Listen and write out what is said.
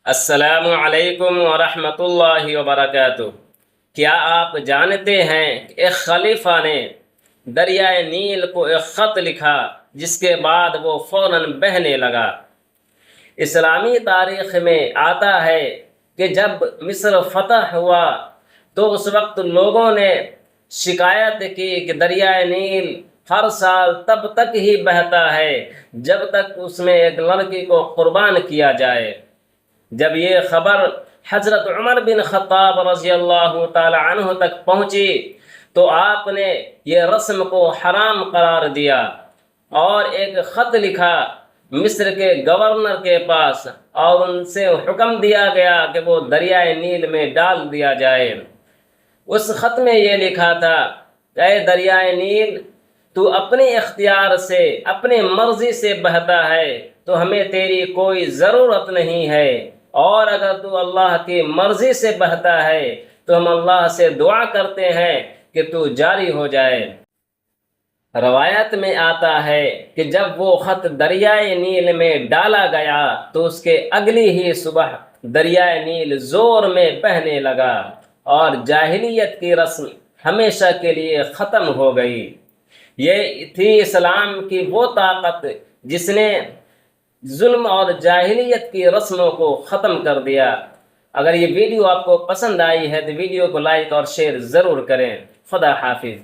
السلام علیکم ورحمۃ اللہ وبرکاتہ۔ کیا آپ جانتے ہیں کہ ایک خلیفہ نے دریائے نیل کو ایک خط لکھا جس کے بعد وہ فوراً بہنے لگا؟ اسلامی تاریخ میں آتا ہے کہ جب مصر فتح ہوا تو اس وقت لوگوں نے شکایت کی کہ دریائے نیل ہر سال تب تک ہی بہتا ہے جب تک اس میں ایک لڑکی کو قربان کیا جائے۔ جب یہ خبر حضرت عمر بن خطاب رضی اللہ تعالی عنہ تک پہنچی تو آپ نے یہ رسم کو حرام قرار دیا اور ایک خط لکھا مصر کے گورنر کے پاس، اور ان سے حکم دیا گیا کہ وہ دریائے نیل میں ڈال دیا جائے۔ اس خط میں یہ لکھا تھا، اے دریائے نیل، تو اپنے اختیار سے اپنے مرضی سے بہتا ہے تو ہمیں تیری کوئی ضرورت نہیں ہے، اور اگر تو اللہ کی مرضی سے بہتا ہے تو ہم اللہ سے دعا کرتے ہیں کہ تو جاری ہو جائے۔ روایت میں آتا ہے کہ جب وہ خط دریائے نیل میں ڈالا گیا تو اس کے اگلی ہی صبح دریائے نیل زور میں بہنے لگا اور جاہلیت کی رسم ہمیشہ کے لیے ختم ہو گئی۔ یہ تھی اسلام کی وہ طاقت جس نے ظلم اور جاہلیت کی رسموں کو ختم کر دیا۔ اگر یہ ویڈیو آپ کو پسند آئی ہے تو ویڈیو کو لائک اور شیئر ضرور کریں۔ خدا حافظ۔